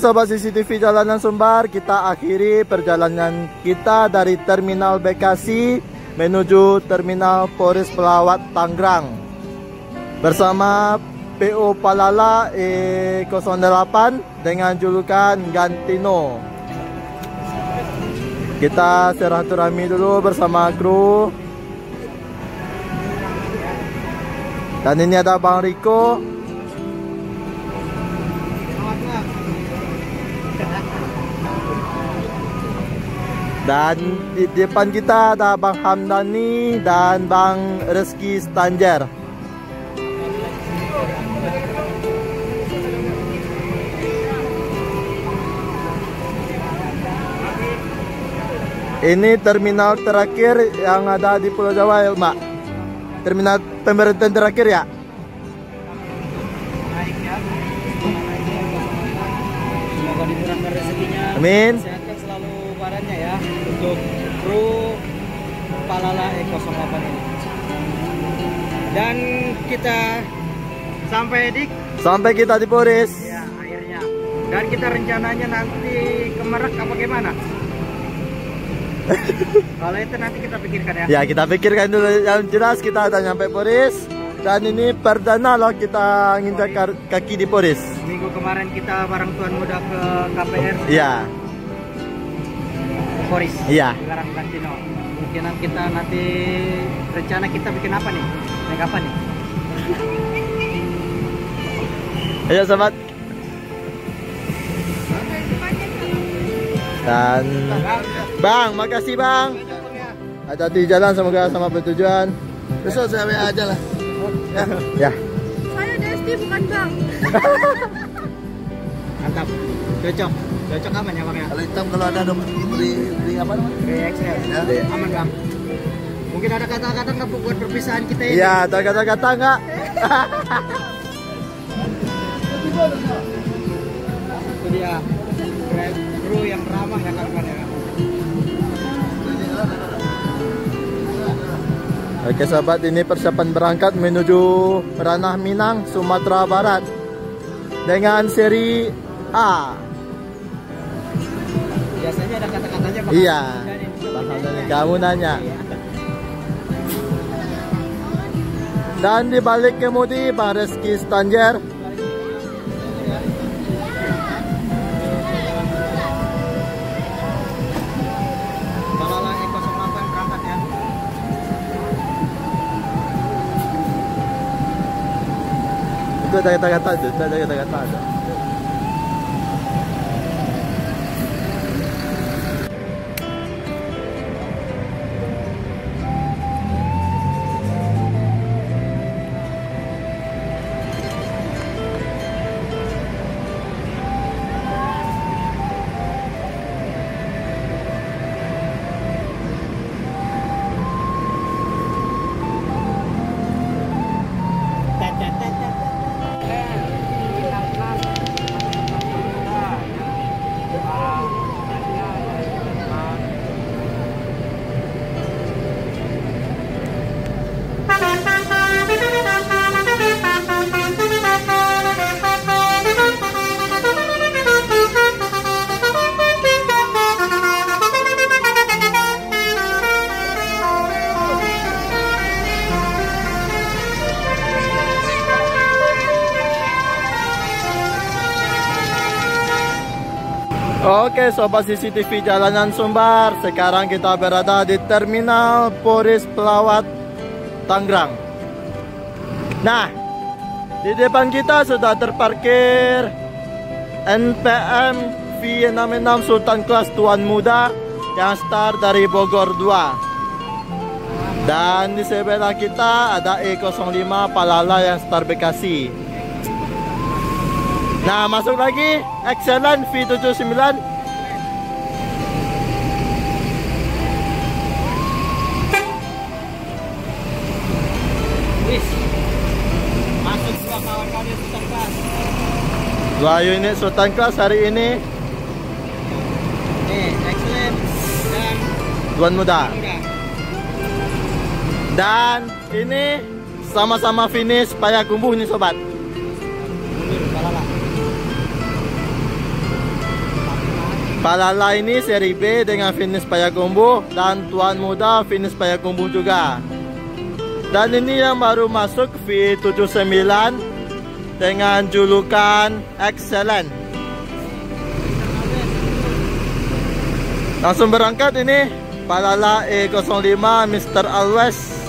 Sobat CCTV Jalanan Sumbar, kita akhiri perjalanan kita dari Terminal Bekasi menuju Terminal Poris Pelawat Tangerang bersama PO Palala E08 dengan julukan Gantino. Kita silaturahmi dulu bersama kru. Dan ini ada Bang Riko. Dan di depan kita ada Bang Hamdani dan Bang Reski Stanjer. Ini terminal terakhir yang ada di Pulau Jawa, ya, Mbak. Terminal pemberhentian terakhir ya. Semoga dimurahkan rezekinya. Amin. Sehatkan selalu badannya ya untuk kru Palala E08 ini. Dan kita sampai kita di Poris. Ya, akhirnya. Dan kita rencananya nanti ke Merak apa gimana? Kalau itu nanti kita pikirkan ya. Ya, kita pikirkan dulu. Yang jelas kita udah nyampe Poris. Dan ini perdana loh kita nginjak kaki di Poris. Minggu kemarin kita bareng Tuan Muda ke KPR. Iya. Poris. Iya. Sekarang Gantino. Mungkinan kita nanti rencana kita bikin apa nih? Naik apa nih? Ayo sobat. Dan Bang, makasih Bang. Hati-hati jalan, semoga sama bertujuan. Besok saya WA aja lah. Ya. Saya Desti bukan Bang. Mantap. Cocok aman ya Bang ya? Kalau hitam kalau ada beli apa namanya? BXL. Ya. Aman Bang. Mungkin ada kata-kata nggak buat perpisahan kita ini? Iya, ada kata-kata nggak? Itu dia kru yang ramah ya kawan ya. Oke sahabat, ini persiapan berangkat menuju Ranah Minang, Sumatera Barat dengan seri A. Biasanya ada kata-katanya Bang. Iya, kamu nanya. Dan di balik kemudi Bang Reski Stanjer. Palala E08 berangkat ya. Itu ada kata-kata, itu ada kata-kata. Oke sobat CCTV Jalanan Sumbar, sekarang kita berada di Terminal Poris Pelawat Tangerang. Nah, di depan kita sudah terparkir NPM V66 Sultan Kelas Tuan Muda yang start dari Bogor 2. Dan di sebelah kita ada E05 Palala yang start Bekasi. Nah, masuk lagi Excellent V79. Wis. Masuk dua kawan-kawan Sultan Kelas. Dua unit Sultan Kelas hari ini. Excellent dan Tuan Muda. Dan ini sama-sama finish Payakumbuh nih sobat. Mundur Palala. Palala ini seri B dengan finish Payakumbuh, dan Tuan Muda finish Payakumbuh juga. Dan ini yang baru masuk V79 dengan julukan Excellent. Langsung berangkat ini Palala E05 Mr. Always.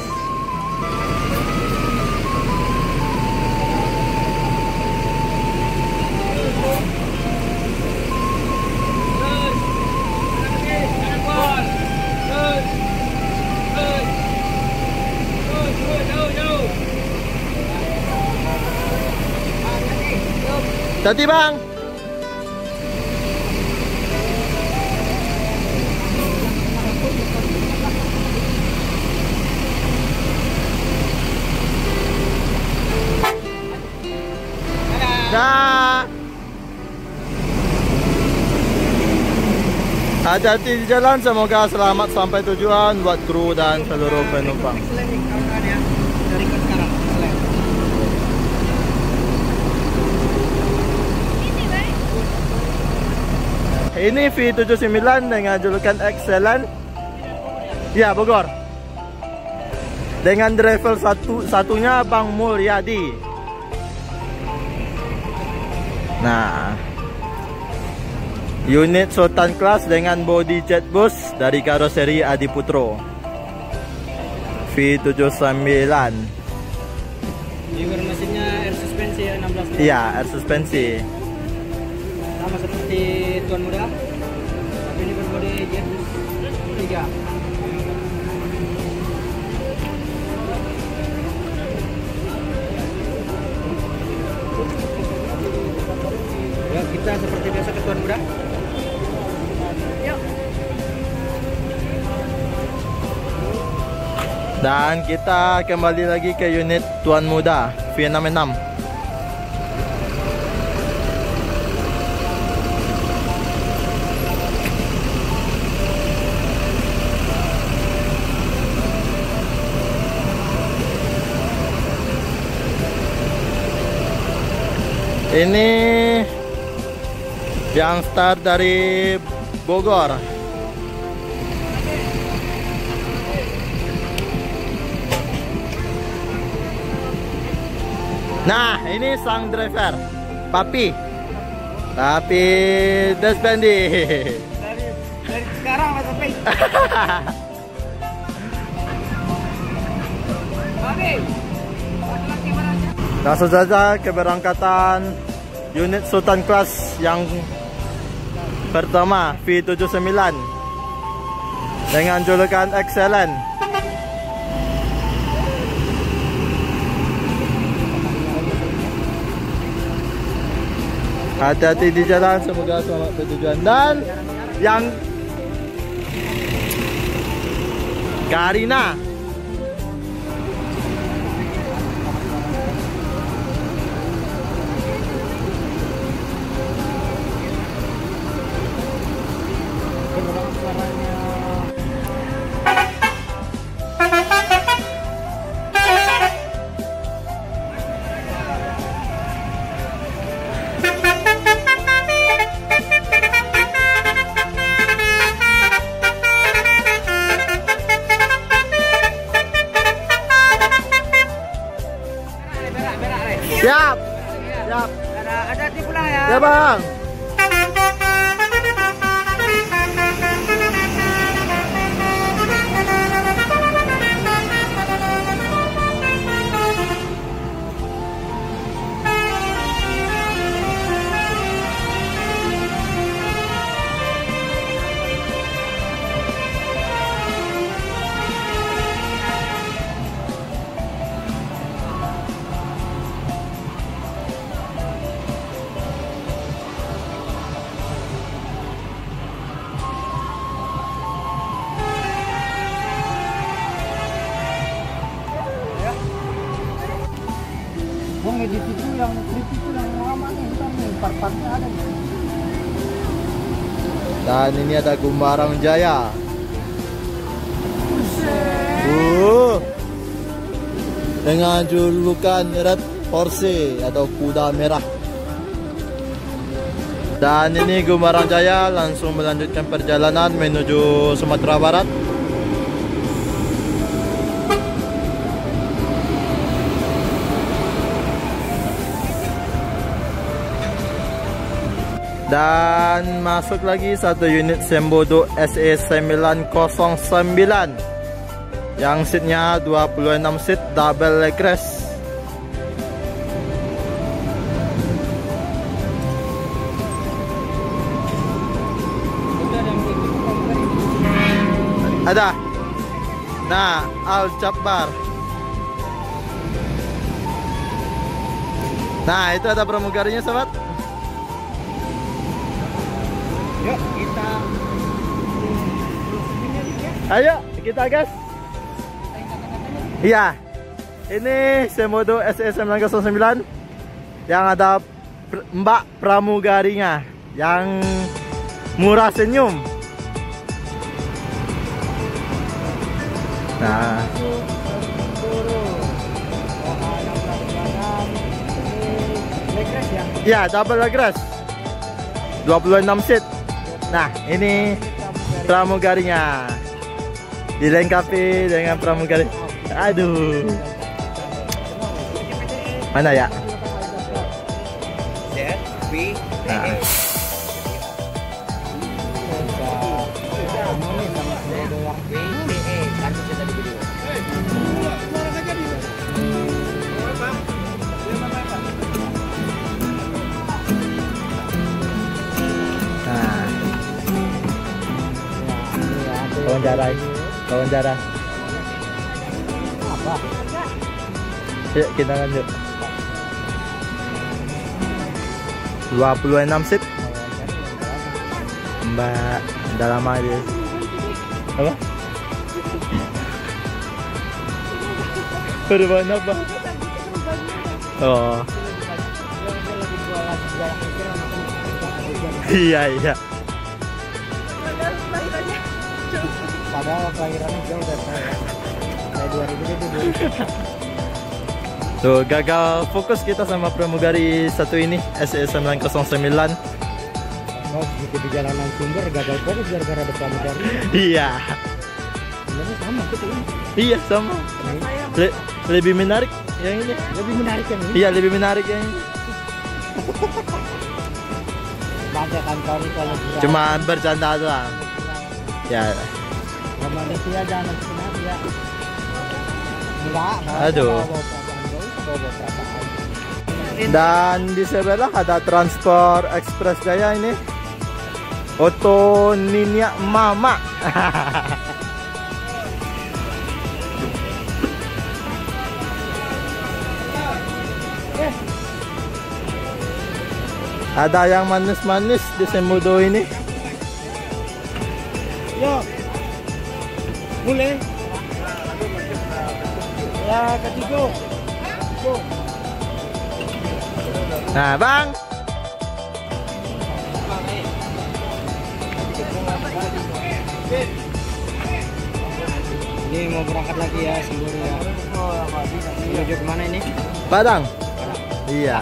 Jadi bang, dah. Hati-hati di jalan, semoga selamat sampai tujuan buat kru dan seluruh penumpang. Ini V79 dengan julukan Excellent. Ya, Bogor. Dengan driver satunya Bang Mulyadi. Nah, unit Sultan Class dengan body jet bus dari karoseri Adiputro. V79. Liver mesinnya air suspensi ya, 16. Iya, air suspensi. Sama seperti Tuan Muda, tapi ini berbodi jet 3. Ya, kita seperti biasa ke Tuan Muda. Yuk. Dan kita kembali lagi ke unit Tuan Muda V66. Ini yang start dari Bogor. Nah, ini sang driver, Papi Despendi. Dari sekarang Mas Papi. Papi. Langsung saja keberangkatan unit Sultan Class yang pertama V79 dengan julukan Excellent. Hati-hati di jalan, semoga selamat bertujuan. Dan yang Karina. Siap. Siap. Ada hati pulang ya. Ya, Bang. Bang, edit itu yang klip itu yang lama nih, bukan nih, part-partnya ada nih. Dan ini ada Gumbarang Jaya. Dengan julukan Red Horse atau kuda merah. Dan ini Gumarang Jaya langsung melanjutkan perjalanan menuju Sumatera Barat. Dan masuk lagi satu unit Sembodo SE909 yang seatnya 26 seat double leg rest. Ada. Nah, Al Jabbar. Nah, itu ada pramugarinya, sobat. Yuk kita. Ayo, kita gas. Iya. Ini Sembodo SE909 yang ada Mbak pramugarinya yang murah senyum. Nah, ya double leg rest 26 seat. Nah, ini pramugarinya dilengkapi dengan pramugari. Aduh, mana ya? Nah. Wawancara. Apa? Yuk kita lanjut. 26 seat. Mbak, udah lama aja. Apa? Perubahan apa? Oh. Iya. Padahal kelahirannya jauh dari saya. Saya 2000 itu 2000. Tuh, gagal fokus kita sama pramugari satu ini SE909. Oh, di jalanan Sumber gagal fokus gara-gara ada pramugari. Iya. Sebenarnya sama gitu kan. Iya, sama. Lebih menarik yang ini. Lebih menarik yang ini. Iya, lebih menarik yang ini. Masa kantor kalau Cuma bercanda doang. Ya. manusia jangan sebenarnya ya. Enggak. Aduh. Dan di sebelah ada Transport Express Jaya ini. Oto Ninya Mama. Ada yang manis-manis di Sembodo ini. Yo. Mulai. Ya, ketiga. Nah, Bang. Ini mau berangkat lagi ya, Semburu ya. Menuju kemana ini? Padang. Iya.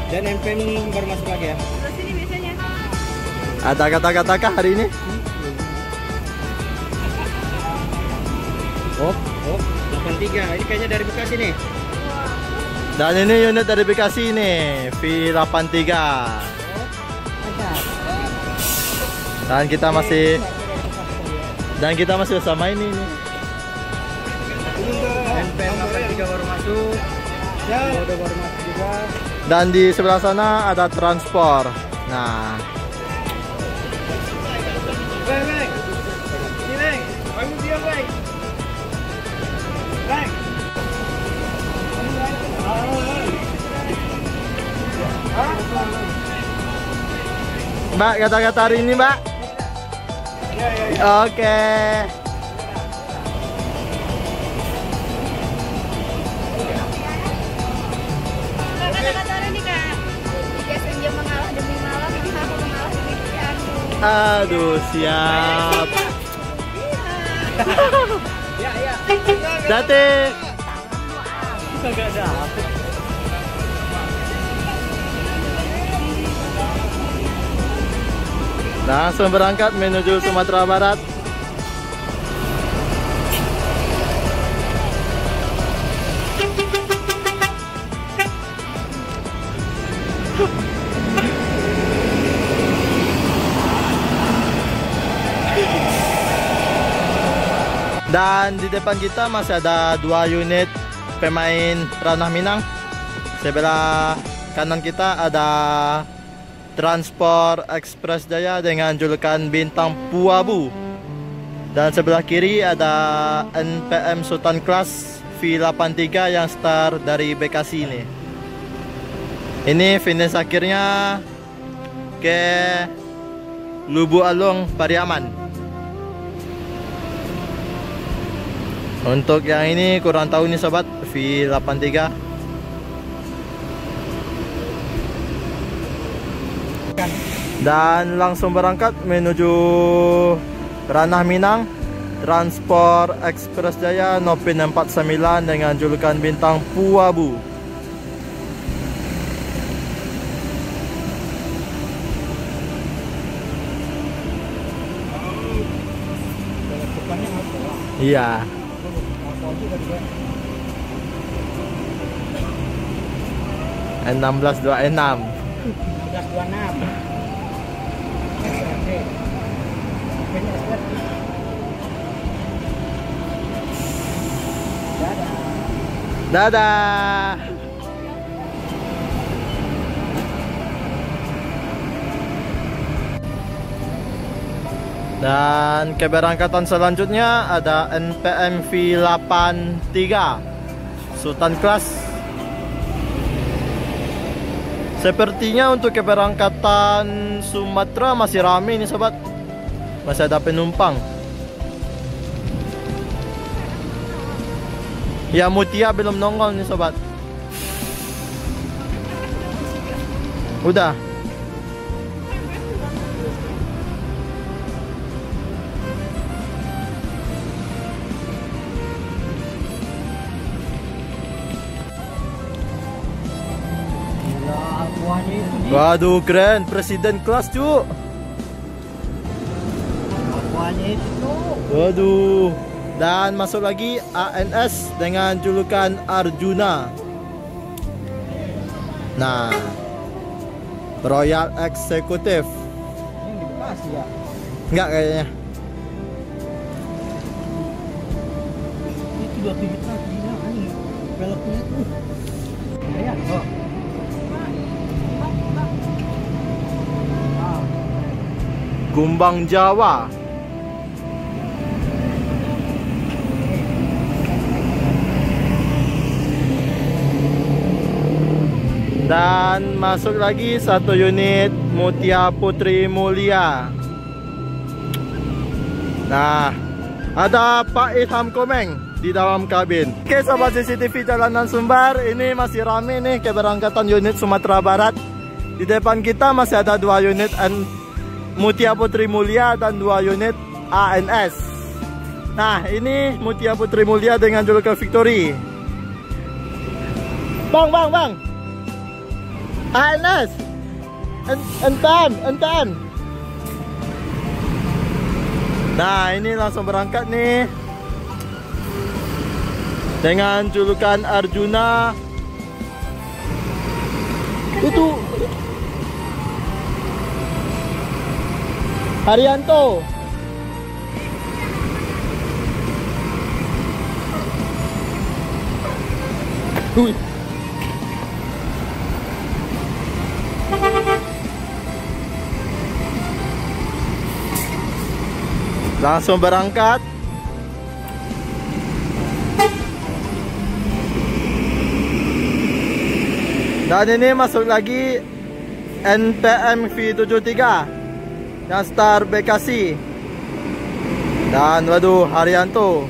Dan NPM baru masuk lagi ya? Terus ini biasanya. Ada kata-kata kah hari ini? Oh, 83. Ini kayaknya dari Bekasi nih. Dan ini unit dari Bekasi nih, V83. Dan kita masih bersama ini nih. NPM 83 baru masuk. Ya, udah baru masuk juga. Dan di sebelah sana ada transport. Nah, Bang. Ini Bang. Kamu dia Bang. Bang. Mbak, kata-kata hari ini, Mbak. Oke. Kata-kata ini Kak. Tiga senja mengalah demi malam, ini aku mengalah demi pikiranku. Aduh, siap. Ya. Dati. Kagak dapet. Langsung berangkat menuju Sumatera Barat. Dan di depan kita masih ada 2 unit pemain Ranah Minang. Sebelah kanan kita ada Transport Express Jaya dengan julukan Bintang Puabu. Dan sebelah kiri ada NPM Sultan Class V83 yang start dari Bekasi ini. Ini finish akhirnya ke Lubuk Alung, Pariaman. Untuk yang ini kurang tahu nih sobat, V83. Dan langsung berangkat menuju Ranah Minang. Transport Express Jaya Nopin 49 dengan julukan Bintang Puabu. Iya. 1626. 1626. Dadah. Dan keberangkatan selanjutnya ada NPM V83 Sultan Class. Sepertinya untuk keberangkatan Sumatera masih ramai nih sobat. Masih ada penumpang. Ya, Mutia belum nongol nih sobat. Udah. Waduh, keren, presiden kelas cu. Apanya itu? Waduh. Dan masuk lagi ANS dengan julukan Arjuna. Nah, Royal Executive. Ini di Bekasi ya? Enggak kayaknya. Itu 27 lagi ya, anjing. Velgnya tuh. Ya, oh. Gumbang Jawa. Dan masuk lagi satu unit Mutia Putri Mulia. Nah, ada Pak Ilham Komeng di dalam kabin. Oke sobat CCTV Jalanan Sumbar, ini masih rame nih keberangkatan unit Sumatera Barat. Di depan kita masih ada 2 unit Mutia Putri Mulia dan 2 unit ANS. Nah, ini Mutia Putri Mulia dengan julukan Victory. Bang. ANS. NPM. Nah, ini langsung berangkat nih. Dengan julukan Arjuna. Itu Haryanto. Langsung berangkat. Dan ini masuk lagi NPM V73 yang start Bekasi. Dan waduh, Haryanto.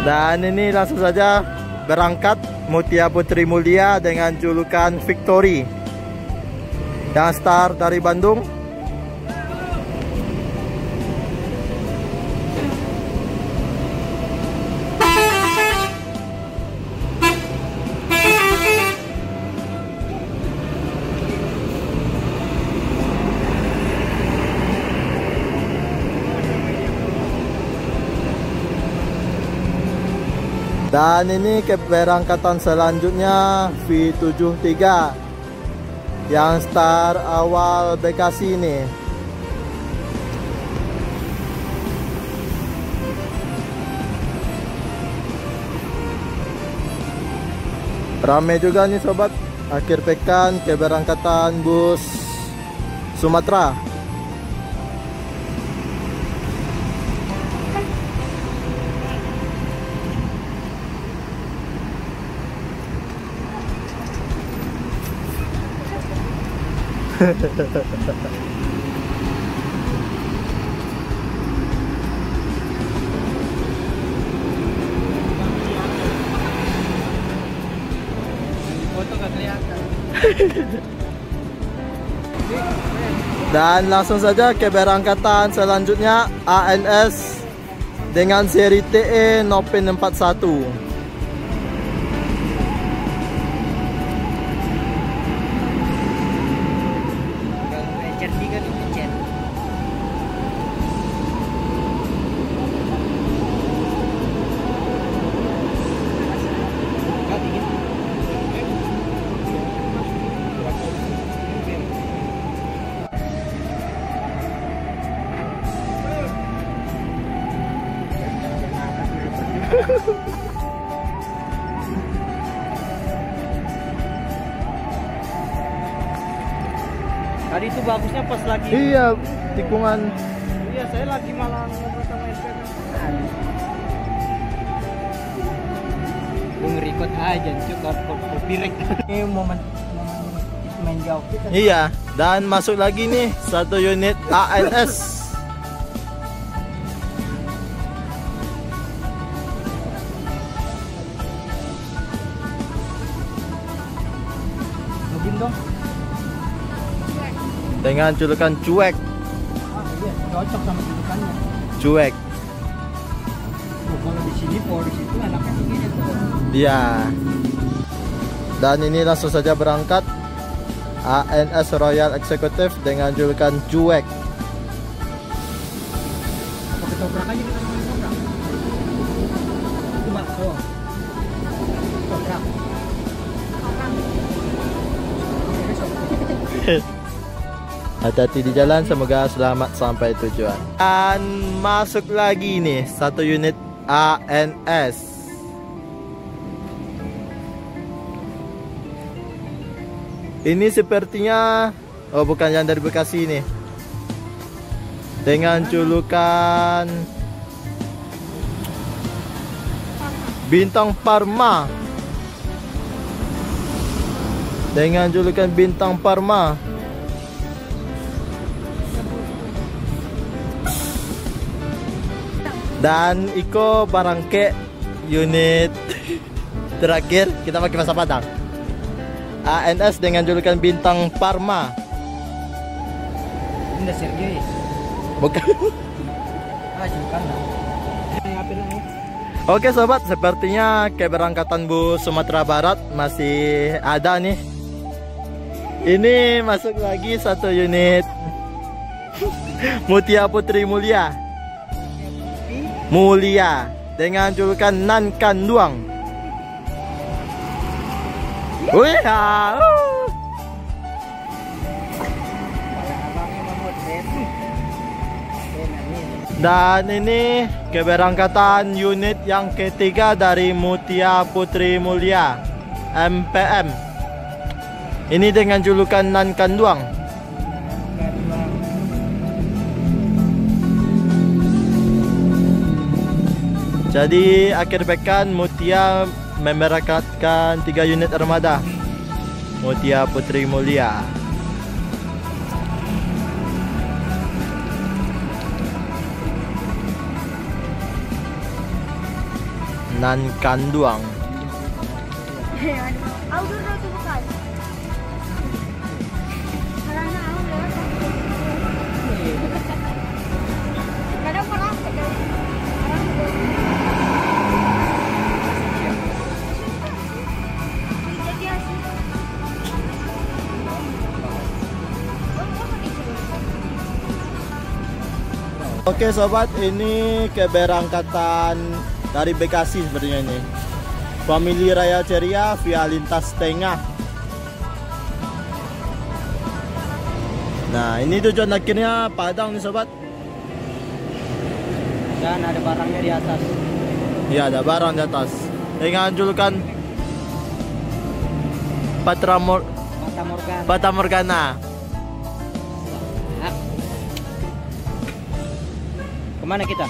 Dan ini langsung saja berangkat Mutia Putri Mulia dengan julukan Victory yang start dari Bandung. Dan ini keberangkatan selanjutnya V73 yang start awal Bekasi ini. Ramai juga nih sobat, akhir pekan keberangkatan bus Sumatera. Foto gak kelihatan. Dan langsung saja keberangkatan selanjutnya ANS dengan seri TE Nopin 41. Tadi itu bagusnya pas lagi. Iya, tikungan. Iya, saya lagi malah ngobrol sama SPM. Gue nge-record aja, cukup copyright. Ini momen main jauh kita. Iya, dan masuk lagi nih satu unit ANS. Mungkin dong. Dengan julukan Cuek. Iya, cocok sama julukannya. Cuek. Kalau di sini, di situ anaknya begini tuh. Iya. Dan ini langsung saja berangkat ANS Royal Executive dengan julukan Cuek. Apa ketoprak aja kita makan ketoprak? Itu bakso. Ketoprak. Hati-hati di jalan, semoga selamat sampai tujuan. Dan masuk lagi nih satu unit ANS. Ini sepertinya, oh bukan yang dari Bekasi ini, dengan julukan Bintang Parma. Dengan julukan Bintang Parma. Dan Iko Barangke unit terakhir, kita pakai bahasa Padang. ANS dengan julukan Bintang Parma. Ini udah serius. Bukan. Julukan lah. Oke sobat, sepertinya keberangkatan bus Sumatera Barat masih ada nih. Ini masuk lagi satu unit Mutia Putri Mulia dengan julukan Nan Kanduang. Wih, dan ini keberangkatan unit yang ketiga dari Mutia Putri Mulia MPM. Ini dengan julukan Nan Kanduang. Jadi akhir pekan Mutia memberangkatkan 3 unit armada Mutia Putri Mulia. Nan Kanduang. Outdoor na ito bukan. Parang na ako lewat. Kadang parang Oke sobat, ini keberangkatan dari Bekasi sepertinya ini. Family Raya Ceria via lintas tengah. Nah, ini tujuan akhirnya Padang nih sobat. Dan ada barangnya di atas. Iya, ada barang di atas. Dengan julukan Fata Morgana. Fata Morgana. Kemana kita?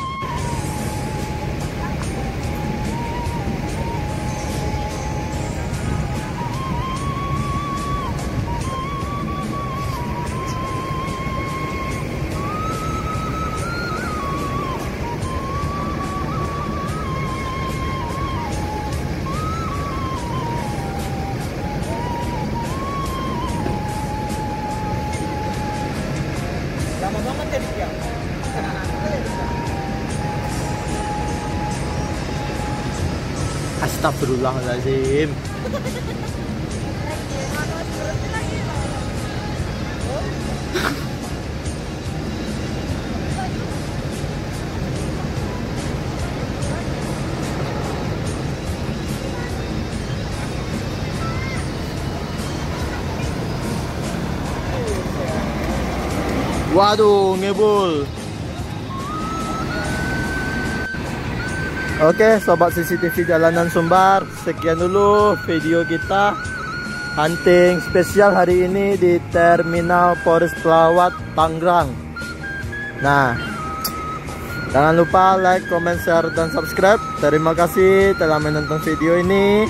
Lama banget ya dia. Astagfirullahaladzim. Waduh, ngebul. Oke, sobat CCTV Jalanan Sumbar, sekian dulu video kita hunting spesial hari ini di Terminal Polres Pelawat, Tangerang. Nah, jangan lupa like, comment, share, dan subscribe. Terima kasih telah menonton video ini.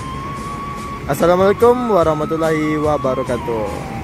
Assalamualaikum warahmatullahi wabarakatuh.